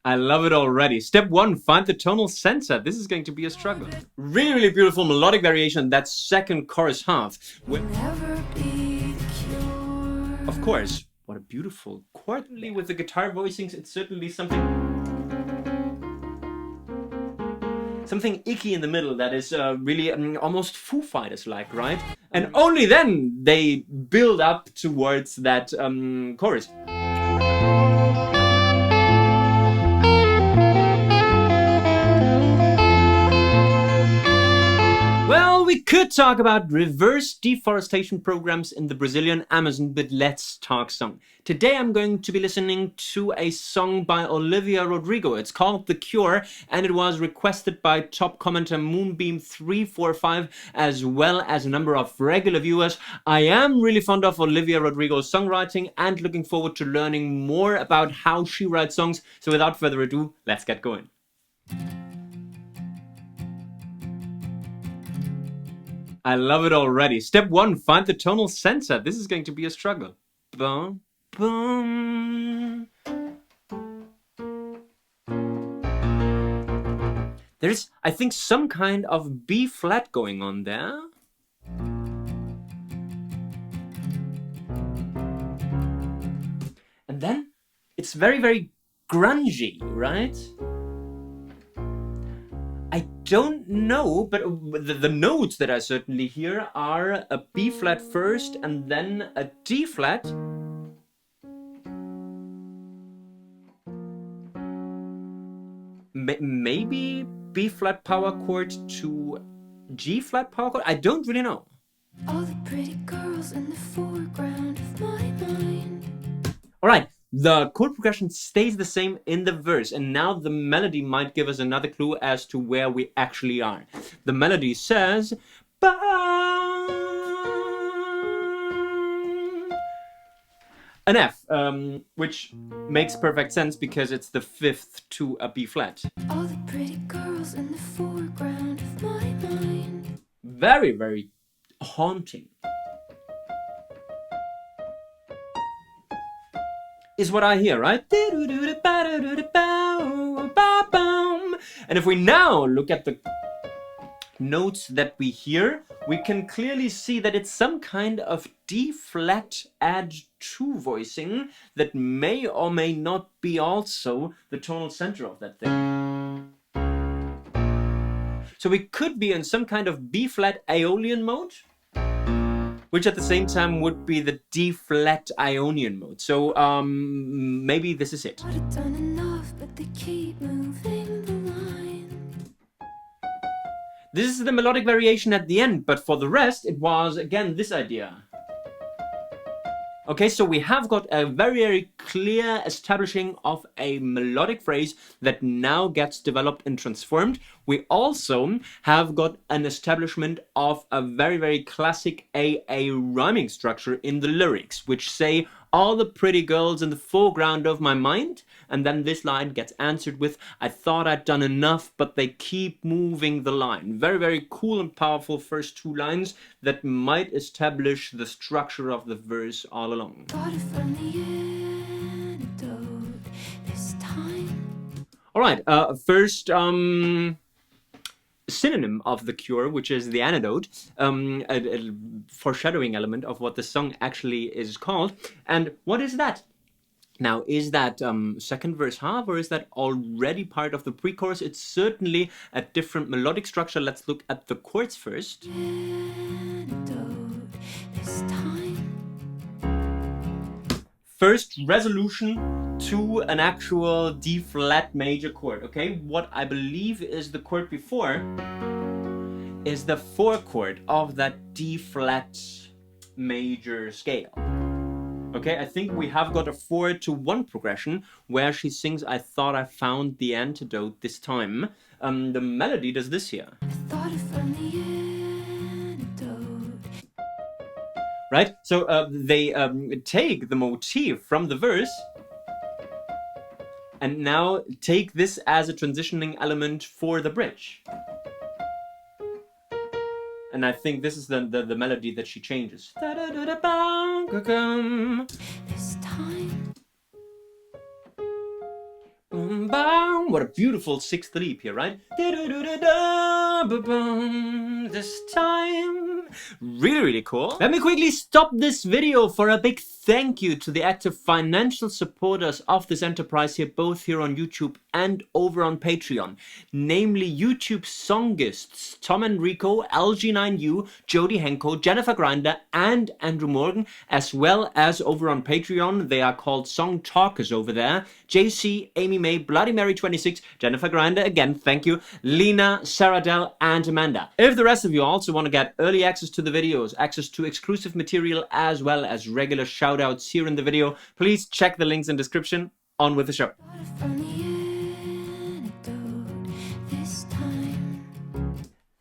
I love it already. Step 1, find the tonal center. This is going to be a struggle. Really, really beautiful melodic variation, that second chorus half. Of course, what a beautiful chord. With the guitar voicings, it's certainly something icky in the middle that is really almost Foo Fighters-like, right? And only then they build up towards that chorus. Well, we could talk about reverse deforestation programs in the Brazilian Amazon, but let's talk song. Today I'm going to be listening to a song by Olivia Rodrigo. It's called The Cure, and it was requested by top commenter Moonbeam345, as well as a number of regular viewers. I am really fond of Olivia Rodrigo's songwriting and looking forward to learning more about how she writes songs. So without further ado, let's get going. I love it already. Step 1, find the tonal center. This is going to be a struggle. Boom, boom. There's, I think, some kind of B flat going on there. And then it's very, very grungy, right? I don't know, but the notes that I certainly hear are a B flat first and then a D flat. Maybe B flat power chord to G flat power chord? I don't really know. All the pretty girls in the foreground of my mind. All right. The chord progression stays the same in the verse, and now the melody might give us another clue as to where we actually are. The melody says, an F, which makes perfect sense because it's the fifth to a B flat. All the pretty girls in the foreground of my mind. Very, very haunting. Is what I hear, right? And if we now look at the notes that we hear, we can clearly see that it's some kind of D flat add 2 voicing that may or may not be also the tonal center of that thing. So we could be in some kind of B flat Aeolian mode, which at the same time would be the D flat Ionian mode. So maybe this is it. Done enough, but they keep moving the line. This is the melodic variation at the end, but for the rest it was again this idea. Okay, so we have got a very, very clear establishing of a melodic phrase that now gets developed and transformed. We also have got an establishment of a very, very classic AA rhyming structure in the lyrics, which say, all the pretty girls in the foreground of my mind, and then this line gets answered with, I thought I'd done enough, but they keep moving the line. Very, very cool and powerful first 2 lines that might establish the structure of the verse all along. Alright, first synonym of The Cure, which is the antidote, a foreshadowing element of what the song actually is called. And what is that? Now, is that second verse half, or is that already part of the pre-chorus? It's certainly a different melodic structure. Let's look at the chords first. First resolution to an actual D flat major chord, okay? What I believe is the chord before is the 4 chord of that D flat major scale. Okay, I think we have got a 4-to-1 progression where she sings, I thought I found the antidote this time. The melody does this here. I thought I found the antidote. Right? So they take the motif from the verse and now take this as a transitioning element for the bridge. And I think this is the melody that she changes. This time. What a beautiful sixth leap here, right? This time. Really, really cool. Let me quickly stop this video for a big thank you to the active financial supporters of this enterprise here, both here on YouTube and over on Patreon. Namely YouTube songists Tom and Rico, LG9U, Jody Henko, Jennifer Grinder, and Andrew Morgan, as well as over on Patreon. They are called Song Talkers over there. JC, Amy May, Bloody Mary 26, Jennifer Grinder, again, thank you, Lena, Sarah Dell, and Amanda. If the rest of you also want to get early access to the videos, access to exclusive material, as well as regular shoutouts here in the video, please check the links in description. On with the show.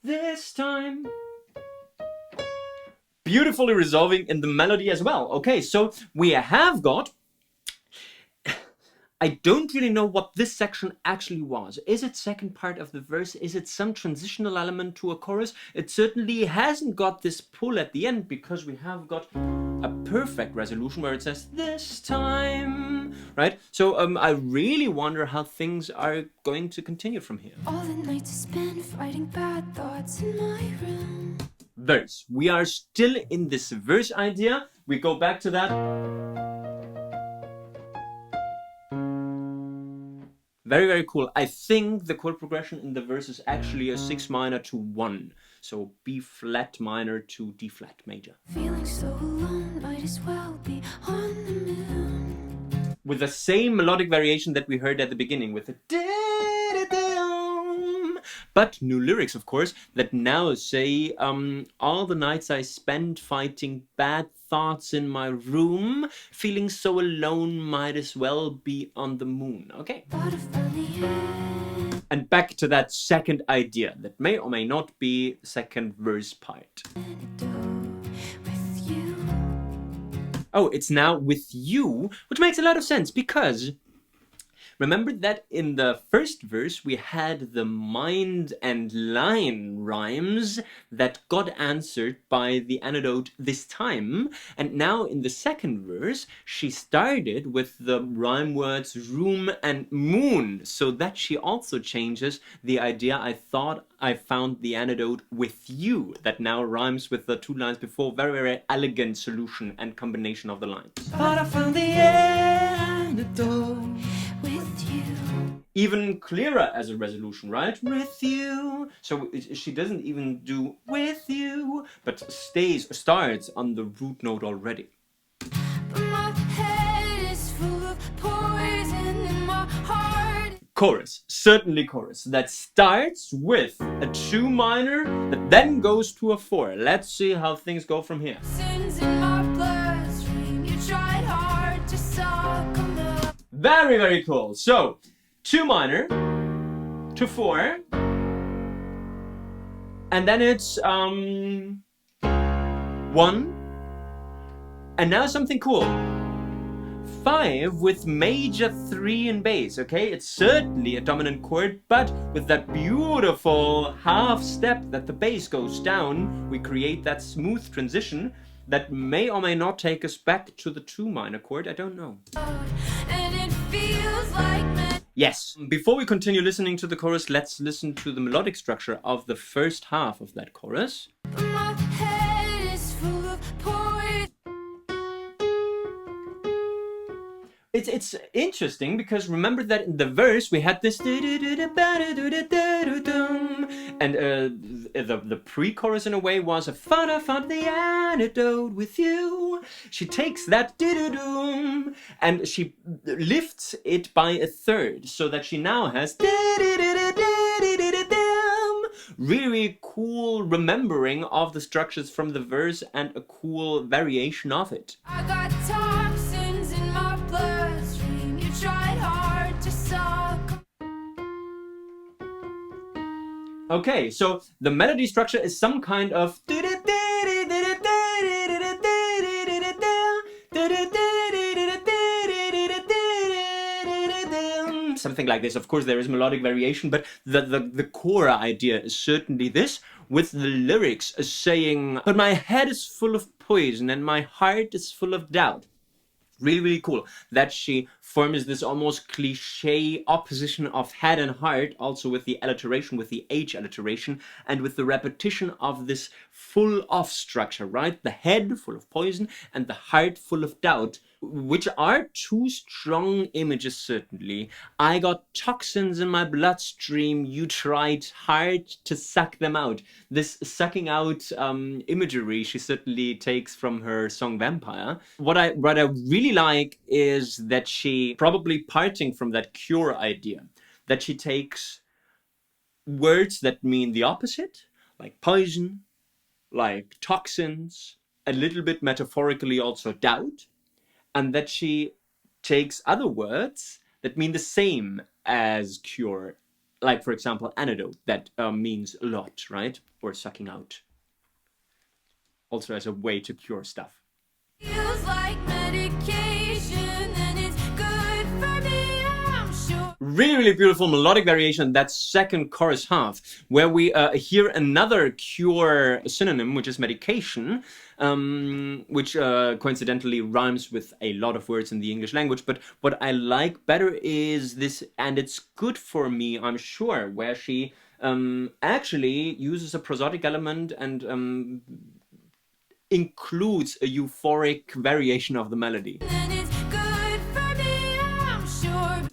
This time. Beautifully resolving in the melody as well. Okay, so we have got... I don't really know what this section actually was. Is it second part of the verse? Is it some transitional element to a chorus? It certainly hasn't got this pull at the end, because we have got a perfect resolution where it says this time, right? So I really wonder how things are going to continue from here. All the nights I spend fighting bad thoughts in my room. Verse. We are still in this verse idea. We go back to that. Very, very cool. I think the chord progression in the verse is actually a 6 minor to 1. So B flat minor to D flat major. Feeling so alone, might as well be on the moon. With the same melodic variation that we heard at the beginning, with the but new lyrics, of course, that now say, all the nights I spend fighting bad thoughts in my room, feeling so alone, might as well be on the moon. Okay. And back to that second idea that may or may not be the second verse part. Oh, it's now with you, which makes a lot of sense, because remember that in the first verse we had the mind and line rhymes that got answered by the antidote this time, and now in the second verse she started with the rhyme words room and moon, so that she also changes the idea I thought I found the antidote with you, that now rhymes with the two lines before. Very, very elegant solution and combination of the lines. But I found the antidote with you. Even clearer as a resolution, right? With you. So she doesn't even do with you, but starts on the root note already. My head is full of poison in my heart. Chorus, certainly chorus, that starts with a 2 minor that then goes to a 4. Let's see how things go from here. Sins in my bloodstream, you tried hard to suck them up. Very, very cool. So 2 minor to 4, and then it's 1, and now something cool. 5 with major 3 in bass, okay? It's certainly a dominant chord, but with that beautiful half step that the bass goes down, we create that smooth transition that may or may not take us back to the 2 minor chord, I don't know. And it feels like yes. Before we continue listening to the chorus, let's listen to the melodic structure of the first half of that chorus. My head is full of poison. It's interesting because remember that in the verse we had this and the pre-chorus in a way was a I found the antidote with you. She takes that and she lifts it by a third so that she now has really cool remembering of the structures from the verse and a cool variation of it. I got toxins in my bloodstream, you tried hard to suck. Okay, so the melody structure is some kind of something like this. Of course there is melodic variation, but the core idea is certainly this, with the lyrics saying, but my head is full of poison and my heart is full of doubt. Really, really cool that she forms this almost cliche opposition of head and heart, also with the alliteration, with the H alliteration, and with the repetition of this full of structure, right? The head full of poison and the heart full of doubt, which are two strong images, certainly. I got toxins in my bloodstream, you tried hard to suck them out. This sucking out imagery she certainly takes from her song Vampire. What I really like is that she, probably parting from that cure idea, that she takes words that mean the opposite, like poison, like toxins, a little bit metaphorically also doubt, and that she takes other words that mean the same as cure, like for example antidote, that means a lot, right? Or sucking out, also as a way to cure stuff. Feels like medication and it's good for me, I'm sure. Really, really beautiful melodic variation, that second chorus half, where we hear another cure synonym, which is medication, which coincidentally rhymes with a lot of words in the English language. But what I like better is this, and it's good for me, I'm sure, where she actually uses a prosodic element and includes a euphoric variation of the melody. And it's good for me, I'm sure.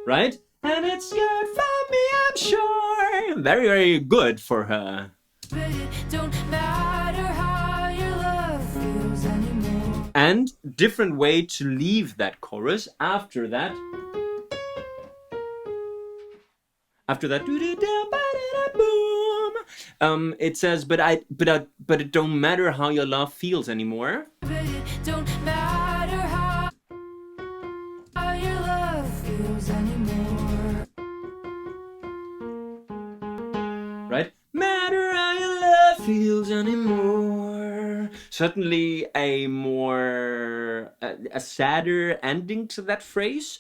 Right? And it's good for me, I'm sure. Very, very good for her. But it don't matter how your love feels anymore. And different way to leave that chorus after that. After that, boom, it says, but it don't matter how your love feels anymore. But it don't matter how your love feels anymore. Right? Matter how your love feels anymore. Certainly a more a sadder ending to that phrase.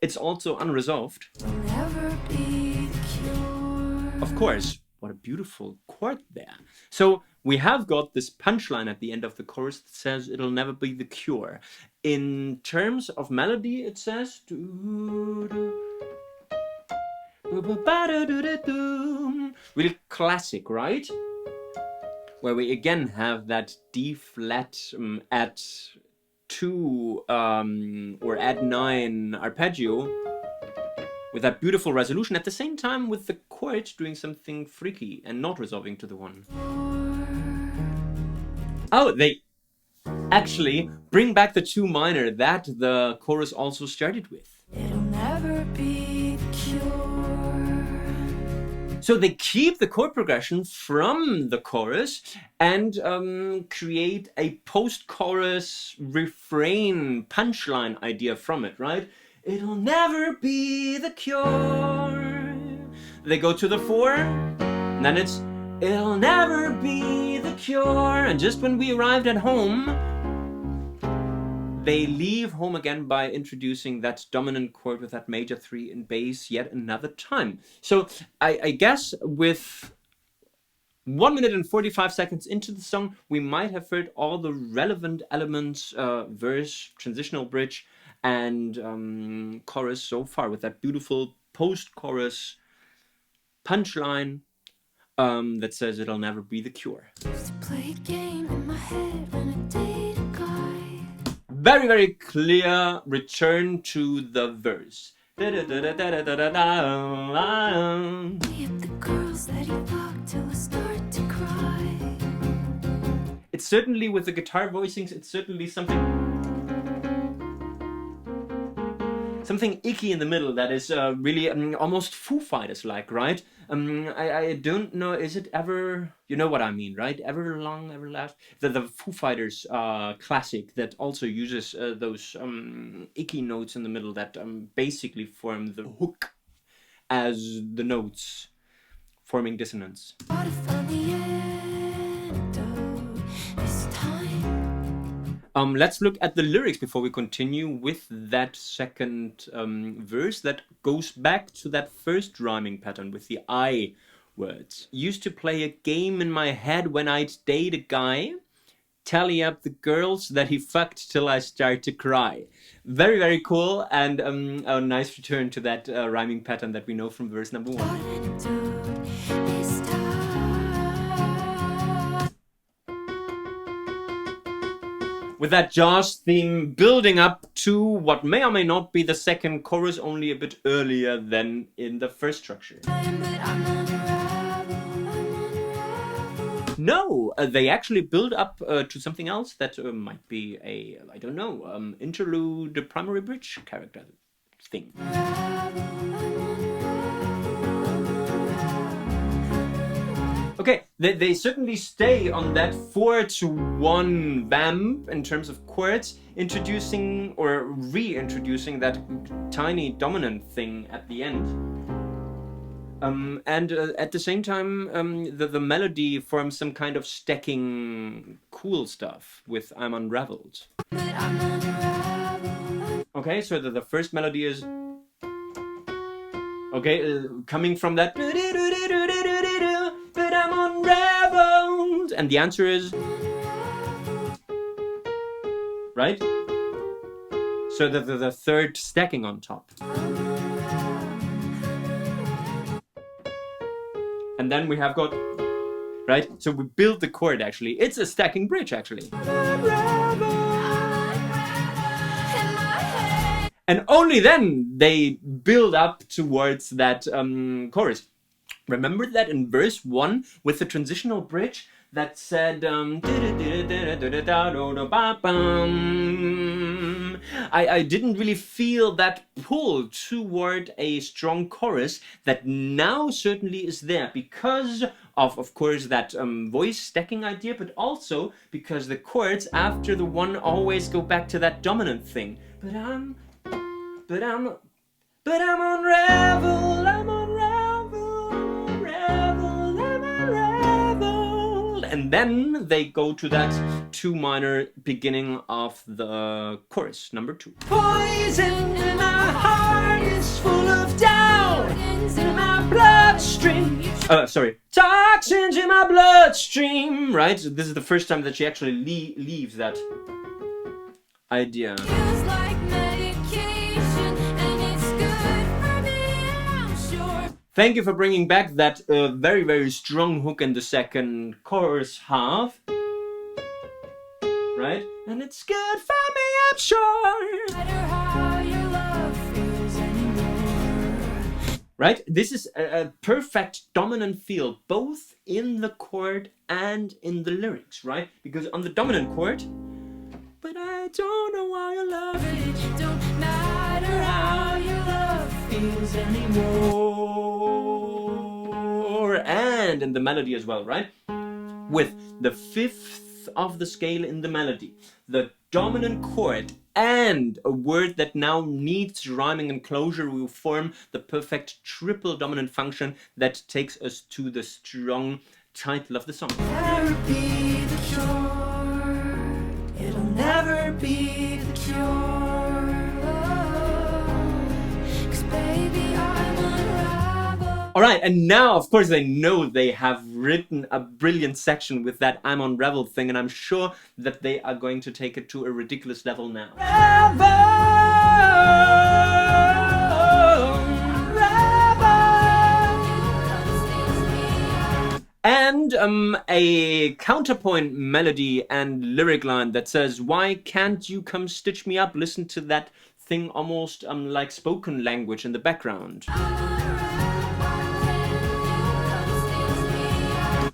It's also unresolved. Will never be the cure. Of course. What a beautiful chord there. So we have got this punchline at the end of the chorus that says it'll never be the cure. In terms of melody, it says really classic, right? Where we again have that D flat at 2 or at 9 arpeggio, with that beautiful resolution, at the same time with the chord doing something freaky and not resolving to the 1. Oh, they actually bring back the 2 minor that the chorus also started with. It'll never be the cure. So they keep the chord progression from the chorus and create a post-chorus refrain punchline idea from it, right? It'll never be the cure. They go to the 4, and then it's it'll never be the cure. And just when we arrived at home, they leave home again by introducing that dominant chord with that major 3 in bass yet another time. So I guess with 1 minute and 45 seconds into the song, we might have heard all the relevant elements, verse, transitional bridge, and chorus so far, with that beautiful post-chorus punchline that says it'll never be the cure. Used to play a game in my head when I dated a guy. Very, very clear return to the verse. The girls that he fucked till I start to cry. It's certainly, with the guitar voicings, it's certainly something icky in the middle that is really almost Foo Fighters-like, right? I don't know, is it ever, you know what I mean, right? Everlong, Everlast, the Foo Fighters classic that also uses those icky notes in the middle that basically form the hook as the notes, forming dissonance. Let's look at the lyrics before we continue with that second verse that goes back to that first rhyming pattern with the I words. Used to play a game in my head when I'd date a guy. tally up the girls that he fucked till I start to cry. Very, very cool, and a nice return to that rhyming pattern that we know from verse number 1. With that Jaws theme building up to what may or may not be the second chorus, only a bit earlier than in the first structure. No, they actually build up to something else that might be a, I don't know, interlude, primary bridge character thing. Okay, they certainly stay on that 4-to-1 vamp in terms of chords, introducing or reintroducing that tiny dominant thing at the end. And at the same time, the melody forms some kind of stacking cool stuff with I'm Unraveled. Okay, so the first melody is... Okay, coming from that... But I'm unraveled. And the answer is... Right? So the third stacking on top. And then we have got... Right? So we build the chord actually. It's a stacking bridge actually. And only then they build up towards that chorus. Remember that in verse 1 with the transitional bridge that said I didn't really feel that pull toward a strong chorus that now certainly is there because of course that voice stacking idea, but also because the chords after the one always go back to that dominant thing. But I'm unraveled, I'm unraveled. And then they go to that 2 minor beginning of the chorus, number 2. Poison in my heart is full of doubt in my bloodstream. Toxins in my bloodstream. Right? So this is the first time that she actually leaves that idea. Thank you for bringing back that very, very strong hook in the second chorus half. Right? And it's good for me, I'm sure. Right? This is a perfect dominant feel, both in the chord and in the lyrics, right? Because on the dominant chord, but I don't know why your love it don't matter how your love feels anymore. And in the melody as well, right? With the 5th of the scale in the melody, the dominant chord and a word that now needs rhyming and closure will form the perfect triple dominant function that takes us to the strong title of the song. Never be the cure. It'll never be the cure. 'Cause baby, I'm unraveled. Alright, and now of course they know they have written a brilliant section with that I'm Unraveled thing, and I'm sure that they are going to take it to a ridiculous level now. And a counterpoint melody and lyric line that says, why can't you come stitch me up? Listen to that thing almost like spoken language in the background.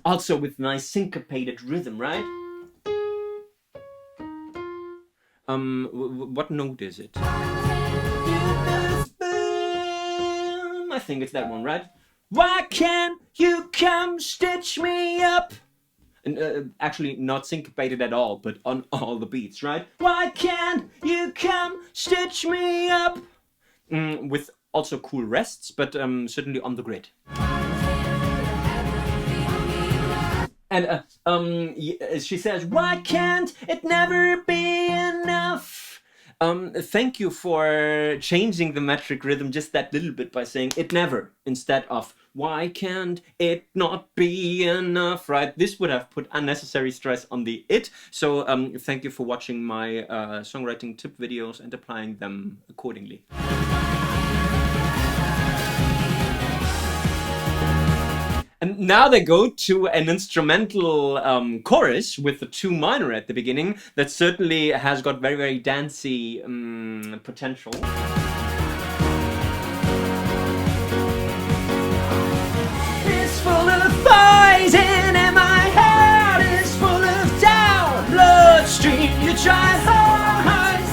Also with nice syncopated rhythm, right? What note is it? I think it's that one, right? Why can't you come stitch me up? And actually not syncopated at all, but on all the beats, right? Why can't you come stitch me up? With also cool rests, but certainly on the grid. And she says, why can't it never be enough? Thank you for changing the metric rhythm just that little bit by saying it never instead of why can't it not be enough, right? This would have put unnecessary stress on the it. So thank you for watching my songwriting tip videos and applying them accordingly. And now they go to an instrumental chorus with the 2 minor at the beginning that certainly has got very, very dancey potential. It's full of poison and my heart is full of doubt. Bloodstream, you tried hard.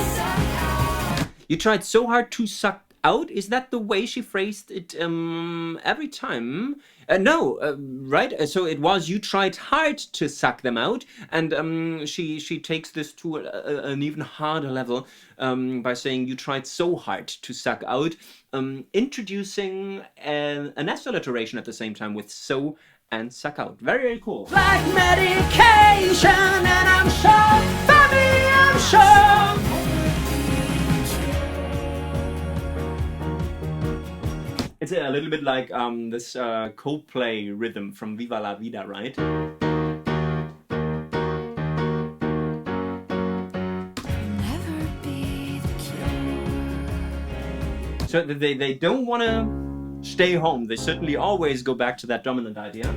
You tried so hard to suck out? Is that the way she phrased it every time? No, right? So it was you tried hard to suck them out, and she takes this to an even harder level by saying you tried so hard to suck out, introducing an S alliteration at the same time with so and suck out. Very, very cool. Like medication, and I'm sure, baby, I'm sure. It's a little bit like this Coldplay rhythm from Viva La Vida, right? Never be the cure. So they don't want to stay home. They certainly always go back to that dominant idea.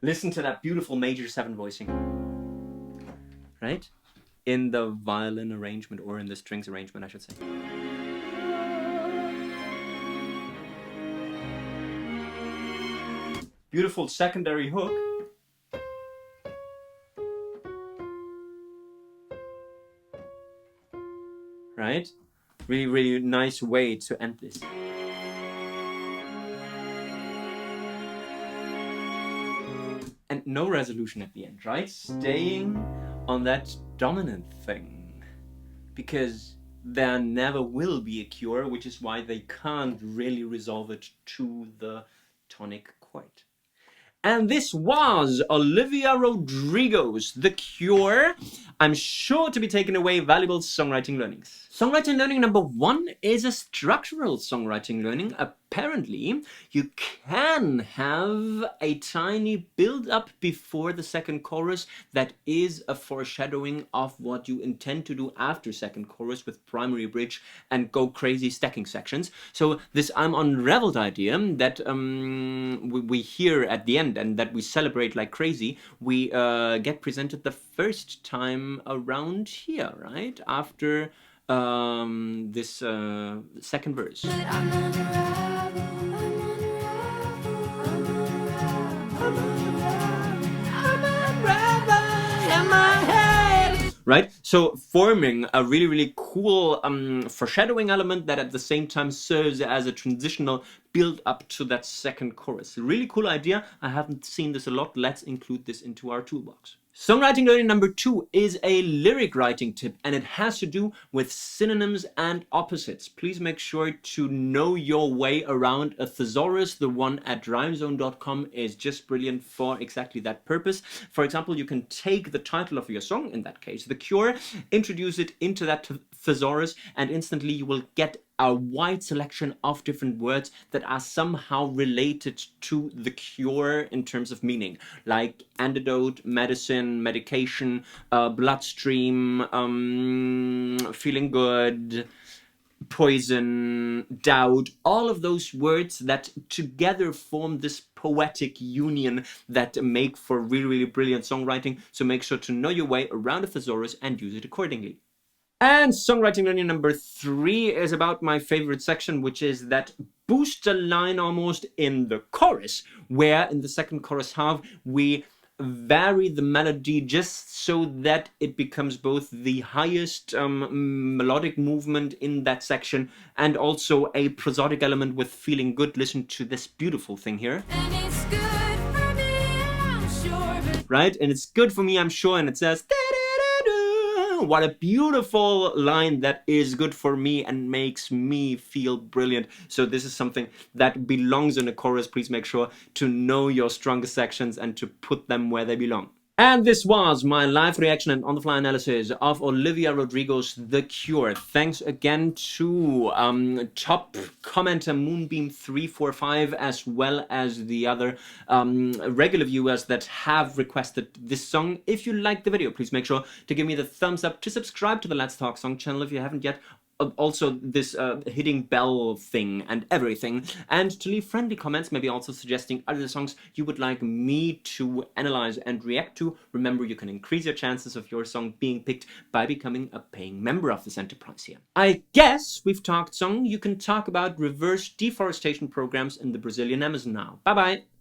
Listen to that beautiful major 7 voicing, right? In the violin arrangement, or in the strings arrangement, I should say. Beautiful secondary hook. Right? Really, really nice way to end this. And no resolution at the end, right? Staying on that dominant thing, because there never will be a cure, which is why they can't really resolve it to the tonic chord. And this was Olivia Rodrigo's The Cure. I'm sure to be taking away valuable songwriting learnings. Songwriting learning number 1 is a structural songwriting learning. Apparently, you can have a tiny build-up before the second chorus that is a foreshadowing of what you intend to do after second chorus with primary bridge and go crazy stacking sections. So this I'm unraveled idea that we hear at the end and that we celebrate like crazy, we get presented the first time around here, right? After this second verse. Right? So forming a really, really cool foreshadowing element that at the same time serves as a transitional build up to that second chorus. A really cool idea. I haven't seen this a lot. Let's include this into our toolbox. Songwriting learning number 2 is a lyric writing tip, and it has to do with synonyms and opposites. Please make sure to know your way around a thesaurus. The one at rhymezone.com is just brilliant for exactly that purpose. For example, you can take the title of your song, in that case, The Cure, introduce it into that thesaurus, and instantly you will get a wide selection of different words that are somehow related to the cure in terms of meaning, like antidote, medicine, medication, bloodstream, feeling good, poison, doubt, all of those words that together form this poetic union that make for really, really brilliant songwriting. So make sure to know your way around a thesaurus and use it accordingly. And songwriting learning number 3 is about my favorite section, which is that booster line almost in the chorus, where in the second chorus half we vary the melody just so that it becomes both the highest melodic movement in that section and also a prosodic element with feeling good. Listen to this beautiful thing here. And it's good for me, I'm sure. Right? And it's good for me, I'm sure. And it says... what a beautiful line that is good for me and makes me feel brilliant. So this is something that belongs in a chorus. Please make sure to know your strongest sections and to put them where they belong. And this was my live reaction and on-the-fly analysis of Olivia Rodrigo's The Cure. Thanks again to top commenter Moonbeam345, as well as the other regular viewers that have requested this song. If you liked the video, please make sure to give me the thumbs up, to subscribe to the Let's Talk Song channel if you haven't yet. Also this hitting bell thing and everything, and to leave friendly comments, maybe also suggesting other songs you would like me to analyze and react to. Remember, you can increase your chances of your song being picked by becoming a paying member of this enterprise here. I guess we've talked song. You can talk about reverse deforestation programs in the Brazilian Amazon now. Bye bye.